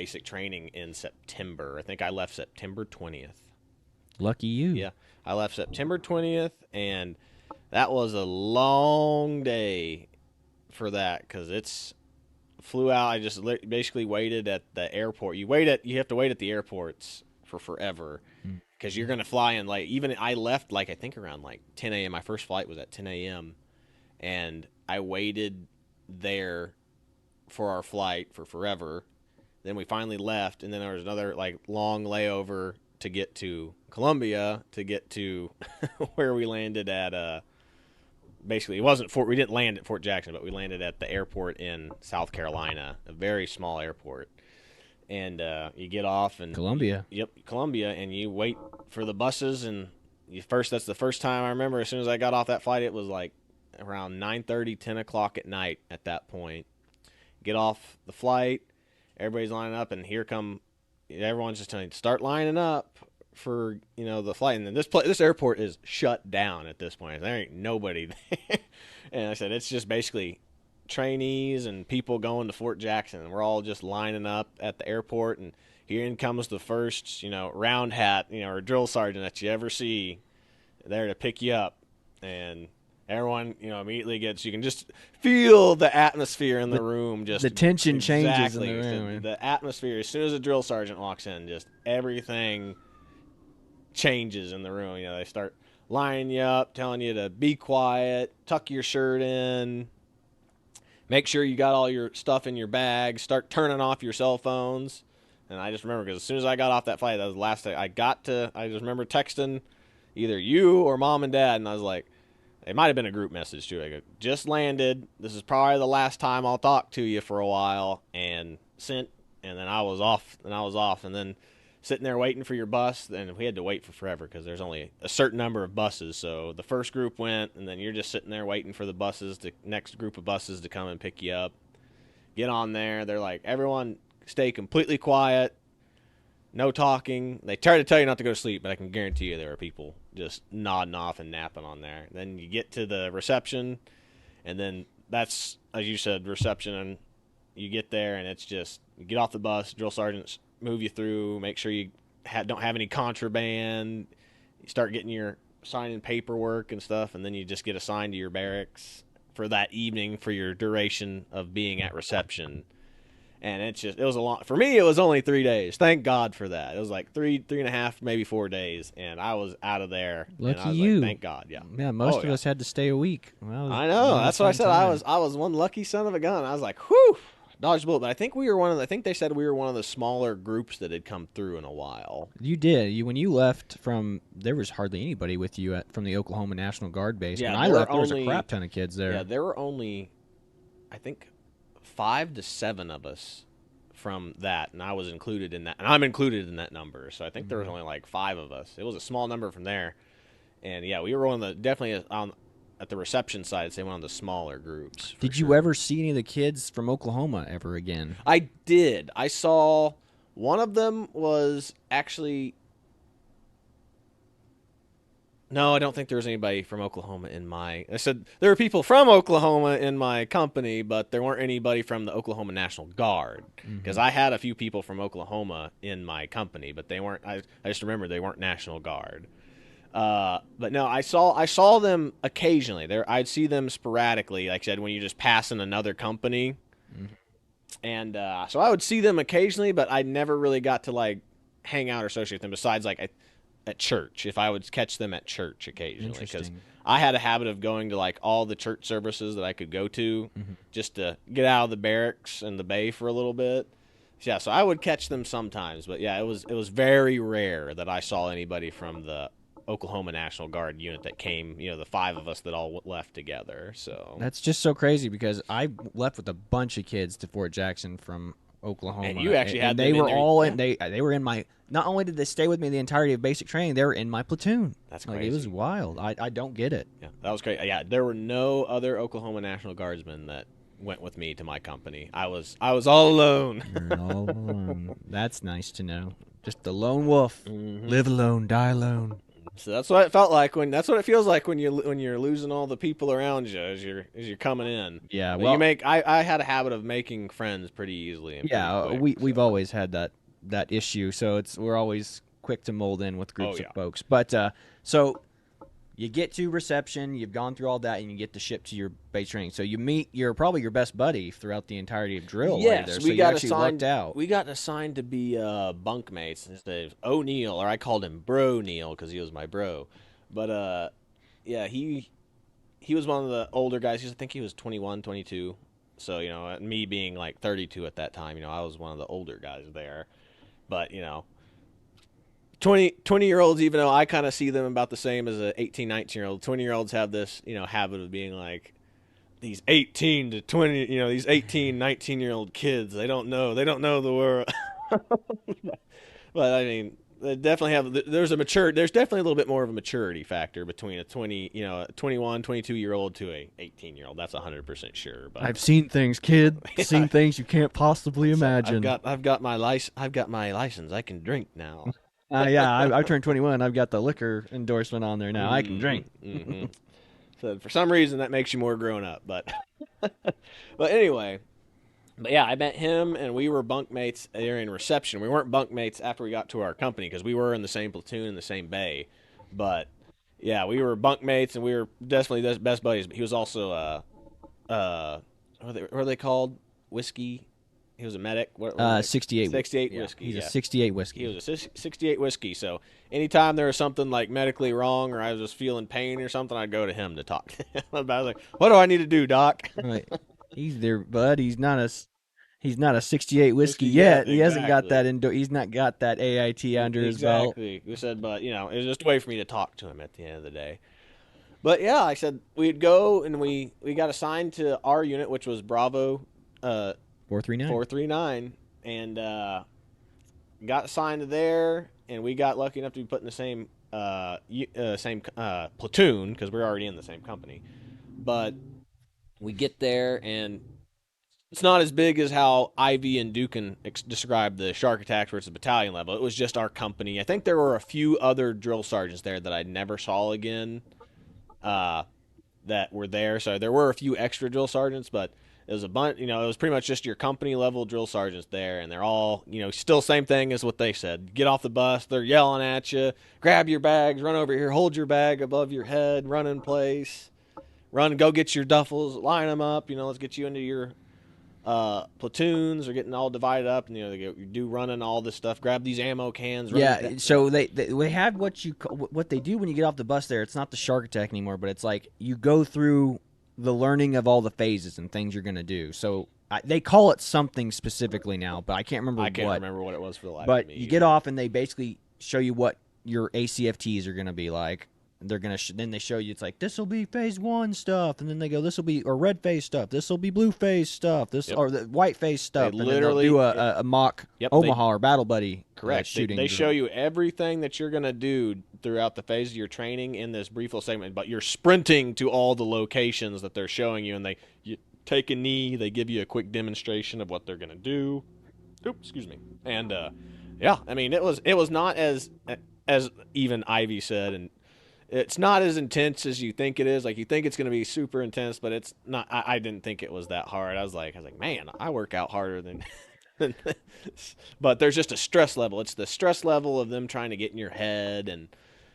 basic training in September. I think I left September 20th. Lucky you. Yeah, I left September 20th, and that was a long day for that because it's flew out. I just basically waited at the airport. You have to wait at the airports for forever because you're gonna fly in late. Even I left I think around 10 a.m. My first flight was at 10 a.m. and I waited there for our flight for forever. Then we finally left, and then there was another long layover to get to Columbia to get to where we landed at. Basically, it wasn't we didn't land at Fort Jackson, but we landed at the airport in South Carolina, a very small airport. And you get off and Columbia. Yep, Columbia, and you wait for the buses. And that's the first time I remember. As soon as I got off that flight, it was around 9:30, 10 o'clock at night. At that point, get off the flight, everybody's lining up, and everyone's just telling you to start lining up for the flight. And then this airport is shut down at this point. There ain't nobody there. And I said it's just basically trainees and people going to Fort Jackson, and we're all just lining up at the airport. And here in comes the first round hat or drill sergeant that you ever see there to pick you up. And everyone immediately you can just feel the atmosphere in the room, just the tension changes in exactly. the room. The atmosphere, as soon as a drill sergeant walks in, just everything changes in the room. They start lining you up, telling you to be quiet, tuck your shirt in, make sure you got all your stuff in your bag, start turning off your cell phones. And I just remember, because as soon as I got off that flight, that was the last thing I just remember texting either you or mom and dad, and I was like, it might have been a group message too. I go, just landed, this is probably the last time I'll talk to you for a while, and then I was off, and then sitting there waiting for your bus. Then we had to wait for forever because there's only a certain number of buses. So the first group went, and then you're just sitting there waiting for the next group of buses to come and pick you up. Get on there. They're like, everyone stay completely quiet, no talking. They try to tell you not to go to sleep, but I can guarantee you there are people just nodding off and napping on there. Then you get to the reception, and then that's, as you said, reception, and you get there, and it's just, you get off the bus, drill sergeants move you through, make sure you don't have any contraband. You start getting your signing paperwork and stuff, and then you just get assigned to your barracks for that evening for your duration of being at reception. And it was a long, for me, it was only 3 days. Thank God for that. It was three and a half, maybe 4 days, and I was out of there. Lucky and I was you. Thank God, yeah. Yeah, most of us had to stay a week. Well, I know. That's what I said. I was one lucky son of a gun. I was like, whew, dodged a bullet. But I think I think they said we were one of the smaller groups that had come through in a while. You did. When you left there was hardly anybody with you from the Oklahoma National Guard base. Yeah, when I left, there was a crap ton of kids there. Yeah, there were only, I think, 5 to 7 of us from that, and I was included in that, and I'm included in that number. So I think there was only 5 of us. It was a small number from there, and yeah, we were definitely at the reception side. I'd say one of the smaller groups. Did you ever see any of the kids from Oklahoma ever again? I did. I saw one of them was actually. No, I don't think there was anybody from Oklahoma I said there were people from Oklahoma in my company, but there weren't anybody from the Oklahoma National Guard, because I had a few people from Oklahoma in my company, but they weren't. I just remember they weren't National Guard. But no, I saw them occasionally. I'd see them sporadically, like I said, when you just pass in another company, and so I would see them occasionally, but I never really got to hang out or associate with them. Besides, at church, if I would catch them at church occasionally, because I had a habit of going to all the church services that I could go to, just to get out of the barracks and the bay for a little bit. Yeah, so I would catch them sometimes, but yeah, it was very rare that I saw anybody from the Oklahoma National Guard unit that came, the 5 of us that all left together. So that's just so crazy, because I left with a bunch of kids to Fort Jackson from Oklahoma. And you actually had they them were in there. all Yeah. in. They were in my. Not only did they stay with me the entirety of basic training, they were in my platoon. That's crazy. It was wild. I don't get it. Yeah, that was crazy. Yeah, there were no other Oklahoma National Guardsmen that went with me to my company. I was all alone. You're all alone. That's nice to know. Just the lone wolf. Live alone, die alone. So that's what it felt like when. That's what it feels like when you're losing all the people around you as you're coming in. Yeah, But you well, make. I had a habit of making friends pretty easily and pretty yeah, quick. we've So. always had that issue, so we're always quick to mold in with Oh groups of yeah. folks. But so you get to reception, you've gone through all that, and you get to ship to your base training. So you meet probably your best buddy throughout the entirety of drill while you're Yes, there. So you actually lucked out. We got assigned to be bunkmates. His name's O'Neill, or I called him Bro Neil because he was my bro. But yeah, he was one of the older guys. I think he was 21, 22. So me being like 32 at that time, I was one of the older guys there. But 20 year olds, even though I kind of see them about the same as a 18, 19-year-old, 20-year-olds have this habit of being like these 18 to 20, these 18, 19-year-old kids. They don't know the world. But I mean, they definitely there's definitely a little bit more of a maturity factor between a 21, 22-year-old to a 18-year-old. That's 100% sure. But I've seen things, kid. yeah, Seen things you can't possibly so I've imagine. got I've got my license. I've got my license. I can drink now. Yeah, I turned 21. I've got the liquor endorsement on there now. I can drink. Mm-hmm. So for some reason that makes you more grown up, but but anyway. But yeah, I met him, and we were bunkmates there in reception. We weren't bunkmates after we got to our company because we were in the same platoon in the same bay. But yeah, we were bunkmates, and we were definitely the best buddies. But he was also what are they called? Whiskey. He was a medic. What were they? 68. 68 Yeah, whiskey. he's a Yeah, 68 he whiskey. was a 68 whiskey. So anytime there was something like medically wrong, or I was just feeling pain or something, I'd go to him to talk to him about. I was like, "What do I need to do, doc?" Right. He's there, bud. He's not a 68 whiskey Whiskey yet, yet. He hasn't got exactly. he's not got that AIT under his belt. Exactly. We said, but it was just a way for me to talk to him at the end of the day. But yeah, I said we'd go and we got assigned to our unit, which was Bravo 439. 439, and got assigned to there, and we got lucky enough to be put in the same platoon because we're already in the same company. But we get there and it's not as big as how Ivy and Dukin described the shark attacks where it's a battalion level. It was just our company. I think there were a few other drill sergeants there that I never saw again uh, that were there. So there were a few extra drill sergeants, but it was a bunch. It was pretty much just your company level drill sergeants there, and they're all still same thing as what they said. Get off the bus. They're yelling at you. Grab your bags. Run over here. Hold your bag above your head. Run in place. Run. Go get your duffels. Line them up. Let's get you into your platoons are getting all divided up, and they do running all this stuff. Grab these ammo cans. Yeah, so they have what they do when you get off the bus there. It's not the shark attack anymore, but it's like you go through the learning of all the phases and things you're gonna do. So they call it something specifically now, but I can't remember I can't remember what it was for the life of But me you either. get off and they basically show you what your ACFTs are gonna be like. They're gonna then they show you it's like this will be phase 1 stuff, and then they go this will be or red phase stuff, this will be blue phase stuff, this Yep. or the white phase stuff, and then they'll literally do a mock Yep, Omaha or battle buddy correct. shooting. They show you everything that you're gonna do throughout the phase of your training in this brief little segment, but you're sprinting to all the locations that they're showing you, and you take a knee. They give you a quick demonstration of what they're gonna do. Oops, excuse me. And yeah, I mean it was not as even Ivy said, and it's not as intense as you think it is. Like you think it's going to be super intense, but it's not. I didn't think it was that hard. I was like, man, I work out harder than, than this. But there's just a stress level. It's the stress level of them trying to get in your head, and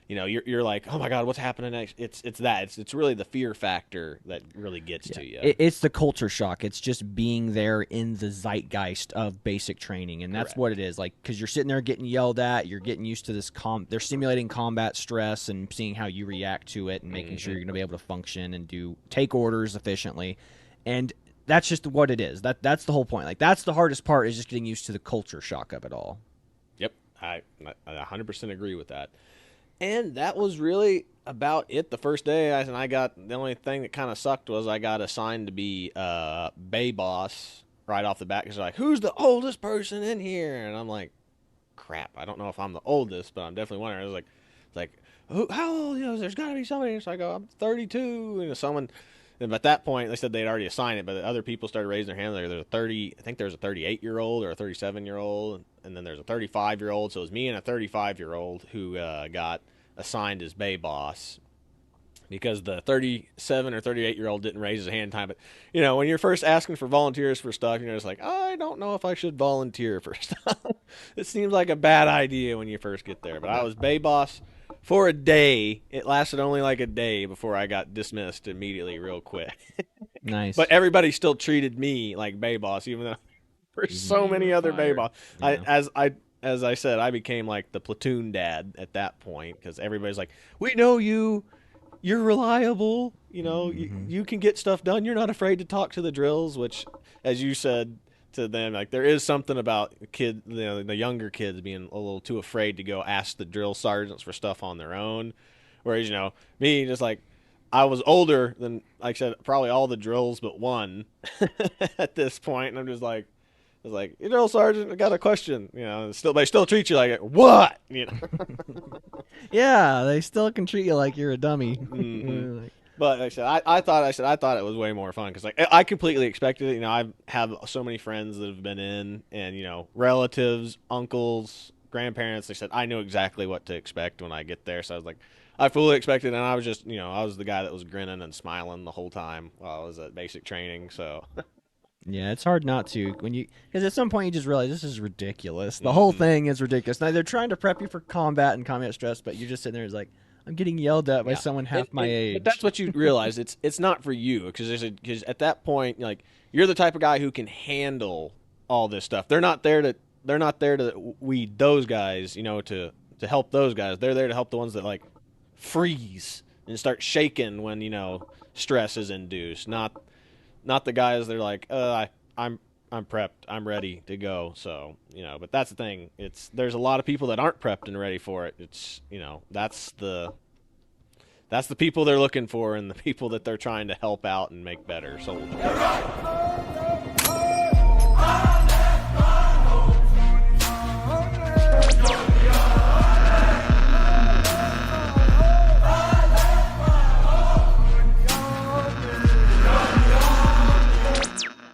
you're like, oh my god, what's happening next? It's really the fear factor that really gets to you. It's the culture shock. It's just being there in the zeitgeist of basic training, and that's Correct. what it is. Like because you're sitting there getting yelled at, you're getting used to this. They're simulating combat stress and seeing how you react to it, and making sure you're going to be able to function and take orders efficiently, and that's just what it is. That's the whole point. Like that's the hardest part is just getting used to the culture shock of it all. Yep, I 100% agree with that. And that was really about it the first day. I got the only thing that kind of sucked was I got assigned to be bay boss right off the bat because they're like, "Who's the oldest person in here?" And I'm like, "Crap, I don't know if I'm the oldest, but I'm definitely one." I was like, "It's like, how old? There's got to be somebody." So I go, "I'm 32." And someone, and at that point they said they'd already assigned it, but the other people started raising their hands. There's a 30, I think there's a 38-year-old or a 37-year-old, and then there's a 35-year-old. So it was me and a 35-year-old who got assigned as bay boss because the 37 or 38-year-old didn't raise his hand in time. But, when you're first asking for volunteers for stuff, you're just like, I don't know if I should volunteer for stuff. It seems like a bad idea when you first get there. But I was bay boss for a day. It lasted only like a day before I got dismissed immediately real quick. Nice. But everybody still treated me like bay boss, even though there's so many other bay boss. Yeah. As I said, I became like the platoon dad at that point because everybody's like, we know you. You're reliable. You can get stuff done. You're not afraid to talk to the drills, which, as you said to them, like there is something about the younger kids being a little too afraid to go ask the drill sergeants for stuff on their own. Whereas, me, just like, I was older than, like I said, probably all the drills but one at this point, and I'm just like, I was like, drill sergeant, I got a question. They still treat you like what? Yeah, they still can treat you like you're a dummy. Mm-hmm. But like I thought it was way more fun because I completely expected it. I have so many friends that have been in, and relatives, uncles, grandparents. They said I knew exactly what to expect when I get there. So I was like, I fully expected, and I was just I was the guy that was grinning and smiling the whole time while I was at basic training. So. Yeah, it's hard not to because at some point you just realize this is ridiculous. The whole thing is ridiculous. Now they're trying to prep you for combat and combat stress, but you're just sitting there like, I'm getting yelled at by someone half my age. But that's what you realize. It's not for you because at that point, like, you're the type of guy who can handle all this stuff. They're not there to weed those guys, to help those guys. They're there to help the ones that like freeze and start shaking when stress is induced. Not the guys that are like, I'm prepped, I'm ready to go. So but that's the thing. There's a lot of people that aren't prepped and ready for it. It's that's the people they're looking for and the people that they're trying to help out and make better soldiers.